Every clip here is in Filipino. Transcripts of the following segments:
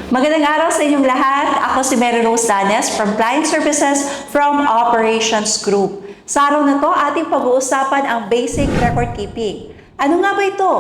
Magandang araw sa inyong lahat. Ako si Mary Rose Danes from Client Services from Operations Group. Sa araw na to, ating pag-uusapan ang basic record keeping. Ano nga ba ito?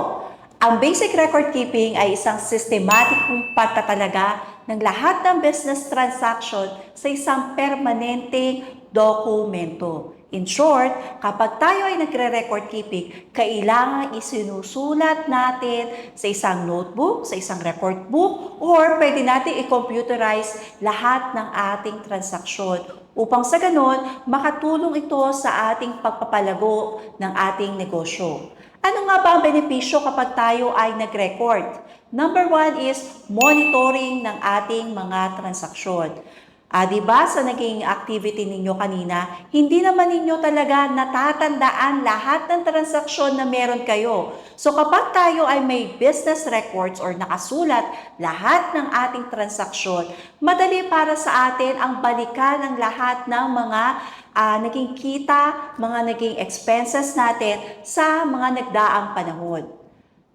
Ang basic record keeping ay isang systematikong pagtatalaga ng lahat ng business transaction sa isang permanenteng dokumento. In short, kapag tayo ay nagre-record keeping, kailangan isinusulat natin sa isang notebook, sa isang record book, or pwede natin i-computerize lahat ng ating transaksyon upang sa ganon, makatulong ito sa ating pagpapalago ng ating negosyo. Ano nga ba ang benepisyo kapag tayo ay nag-record? Number 1 is monitoring ng ating mga transaksyon. Diba sa naging activity ninyo kanina, hindi naman ninyo talaga natatandaan lahat ng transaksyon na meron kayo. So kapag tayo ay may business records or nakasulat lahat ng ating transaksyon, madali para sa atin ang balikan ng lahat ng mga naging kita, mga naging expenses natin sa mga nagdaang panahon.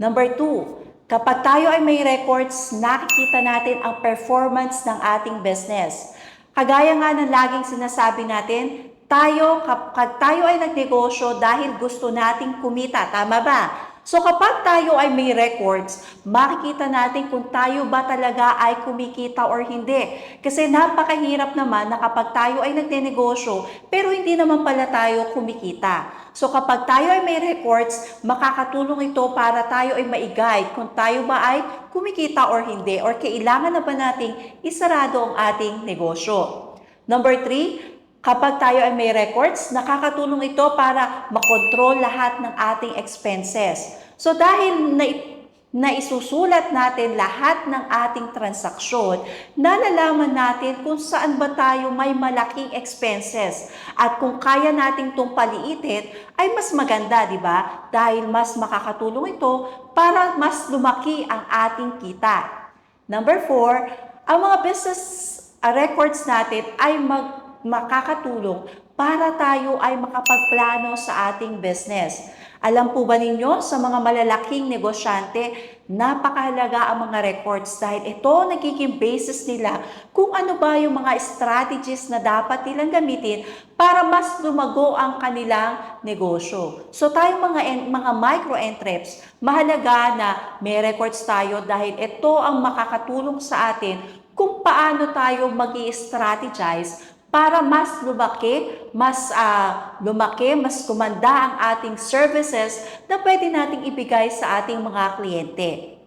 Number 2, kapag tayo ay may records, nakikita natin ang performance ng ating business. Kagaya nga ng laging sinasabi natin, kapag tayo ay nagnegosyo dahil gusto nating kumita, tama ba? So kapag tayo ay may records, makikita natin kung tayo ba talaga ay kumikita or hindi. Kasi napakahirap naman na kapag tayo ay nagnenegosyo, pero hindi naman pala tayo kumikita. So kapag tayo ay may records, makakatulong ito para tayo ay ma-guide kung tayo ba ay kumikita or hindi, or kailangan na ba nating isarado ang ating negosyo. Number 3, kapag tayo ay may records, nakakatulong ito para makontrol lahat ng ating expenses. So dahil naisusulat natin lahat ng ating transaksyon, nalalaman natin kung saan ba tayo may malaking expenses. At kung kaya nating itong paliitin, ay mas maganda, di ba? Dahil mas makakatulong ito para mas lumaki ang ating kita. Number 4, ang mga business records natin ay makakatulong para tayo ay makapagplano sa ating business. Alam po ba ninyo, sa mga malalaking negosyante, napakahalaga ang mga records dahil ito nagiging basis nila kung ano ba yung mga strategies na dapat nilang gamitin para mas lumago ang kanilang negosyo. So tayong mga micro-entreps, mahalaga na may records tayo dahil ito ang makakatulong sa atin kung paano tayo mag-i-strategize para mas mas kumanda ang ating services na pwede nating ibigay sa ating mga kliyente.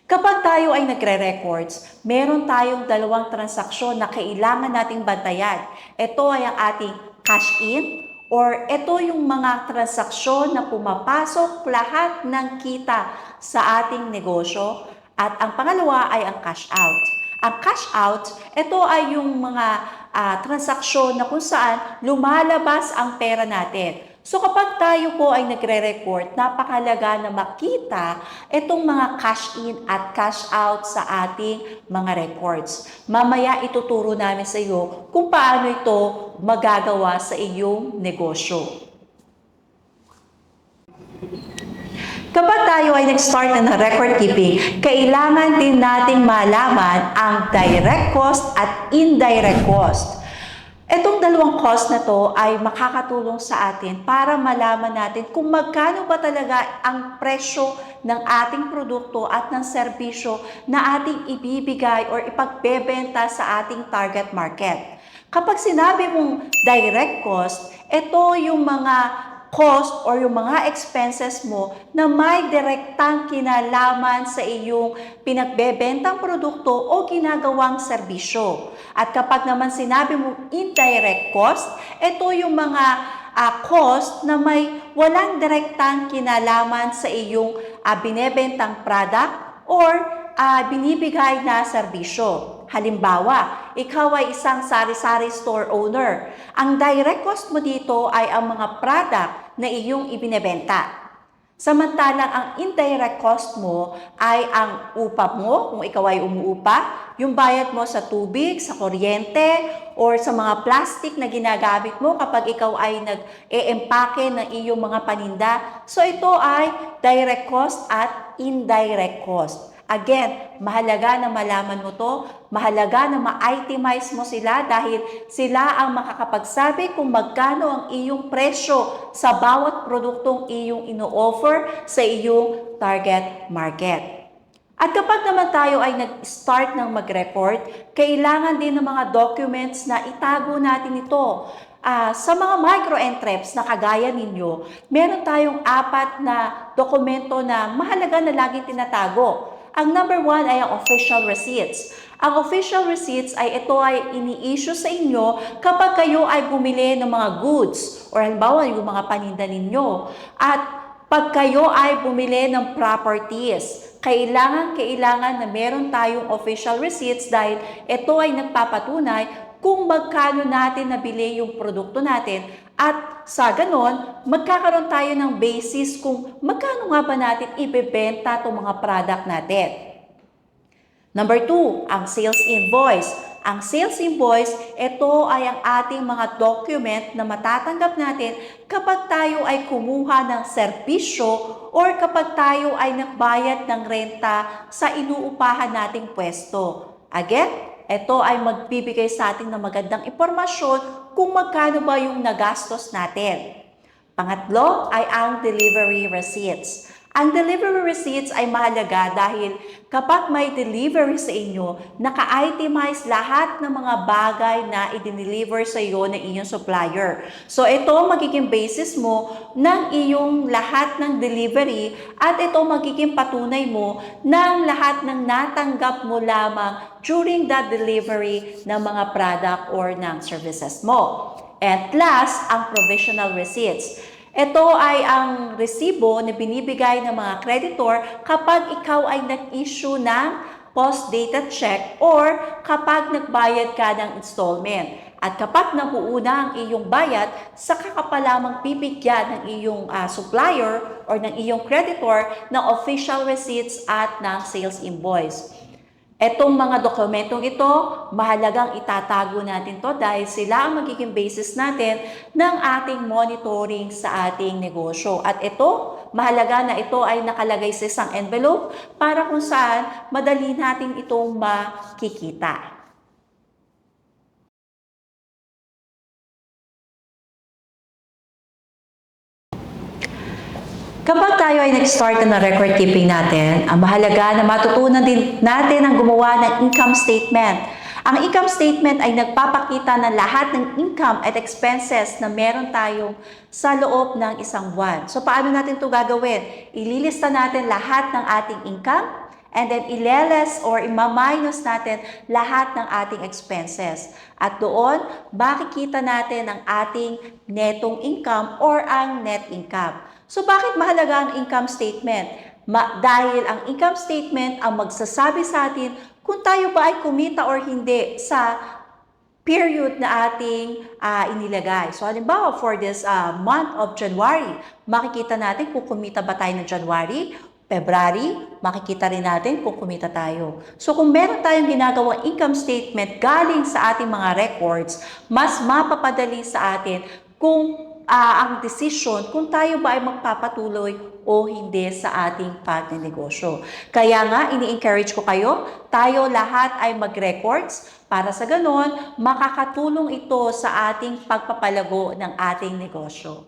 Kapag tayo ay nagre-records, meron tayong dalawang transaksyon na kailangan nating bantayan. Ito ay ang ating cash in, or ito yung mga transaksyon na pumapasok lahat ng kita sa ating negosyo. At ang pangalawa ay ang cash out. Ang cash out, ito ay yung mga transaksyon na kung saan lumalabas ang pera natin. So kapag tayo po ay nagre-record, napakahalaga na makita itong mga cash in at cash out sa ating mga records. Mamaya ituturo namin sa iyo kung paano ito magagawa sa iyong negosyo. Kapag tayo ay nag-start na ng record keeping, kailangan din nating malaman ang direct cost at indirect cost. Itong dalawang cost na to ay makakatulong sa atin para malaman natin kung magkano ba talaga ang presyo ng ating produkto at ng serbisyo na ating ibibigay or ipagbebenta sa ating target market. Kapag sinabi mong direct cost, ito yung mga cost or yung mga expenses mo na may direktang kinalaman sa iyong pinagbebentang produkto o ginagawang serbisyo. At kapag naman sinabi mo indirect cost, ito yung mga cost na may walang direktang kinalaman sa iyong binebentang product or binibigay na serbisyo. Halimbawa, ikaw ay isang sari-sari store owner. Ang direct cost mo dito ay ang mga product na iyong ibinebenta. Samantalang ang indirect cost mo ay ang upa mo, kung ikaw ay umuupa, yung bayad mo sa tubig, sa kuryente, or sa mga plastic na ginagamit mo kapag ikaw ay nag-e-empake ng iyong mga paninda. So ito ay direct cost at indirect cost. Again, mahalaga na malaman mo to, mahalaga na ma-itemize mo sila dahil sila ang makakapagsabi kung magkano ang iyong presyo sa bawat produktong iyong ino-offer sa iyong target market. At kapag naman tayo ay nag-start ng mag-record, kailangan din ng mga documents na itago natin ito. Sa mga micro-entreps na kagaya ninyo, meron tayong 4 na dokumento na mahalaga na laging tinatago. Ang number 1 ay ang official receipts. Ang official receipts ay ito ay ini-issue sa inyo kapag kayo ay bumili ng mga goods or halimbawa yung mga paninda ninyo. At pag kayo ay bumili ng properties, kailangan na meron tayong official receipts dahil ito ay nagpapatunay kung magkano natin nabili yung produkto natin at sa ganon, magkakaroon tayo ng basis kung magkano nga ba natin ibebenta itong mga product natin. Number 2, ang sales invoice. Ang sales invoice, ito ay ang ating mga document na matatanggap natin kapag tayo ay kumuha ng serbisyo or kapag tayo ay nagbayad ng renta sa inuupahan nating pwesto. Again, ito ay magbibigay sa atin ng magandang impormasyon kung magkano ba yung nagastos natin. Pangatlo ay ang delivery receipts. Ang delivery receipts ay mahalaga dahil kapag may delivery sa inyo, naka-itemize lahat ng mga bagay na i-deliver sa iyo ng iyong supplier. So ito magiging basis mo ng iyong lahat ng delivery at ito magiging patunay mo ng lahat ng natanggap mo lamang during the delivery ng mga product or ng services mo. At last, ang provisional receipts. Ito ay ang resibo na binibigay ng mga creditor kapag ikaw ay nag-issue ng post-dated check or kapag nagbayad ka ng installment. At kapag nabuuna ang iyong bayad, saka ka pa lamang bibigyan ng iyong supplier or ng iyong creditor ng official receipts at ng sales invoice. Etong mga dokumentong ito, mahalagang itatago natin to dahil sila ang magiging basis natin ng ating monitoring sa ating negosyo. At ito, mahalaga na ito ay nakalagay sa isang envelope para kung saan madali natin itong makikita. Kapag tayo ay nag-start na record keeping natin, ang mahalaga na matutunan din natin ang gumawa ng income statement. Ang income statement ay nagpapakita ng lahat ng income at expenses na meron tayong sa loob ng isang buwan. So paano natin ito gagawin? Ililista natin lahat ng ating income and then ileles or ima-minus natin lahat ng ating expenses. At doon, makikita natin ang ating netong income or ang net income. So bakit mahalaga ang income statement? Dahil ang income statement ang magsasabi sa atin kung tayo ba ay kumita or hindi sa period na ating inilagay. So halimbawa for this month of January, makikita natin kung kumita ba tayo ng January, February, makikita rin natin kung kumita tayo. So kung meron tayong ginagawang income statement galing sa ating mga records, mas mapapadali sa atin kung ang desisyon kung tayo ba ay magpapatuloy o hindi sa ating pagnenegosyo. Kaya nga, ini-encourage ko kayo, tayo lahat ay mag-records para sa ganon, makakatulong ito sa ating pagpapalago ng ating negosyo.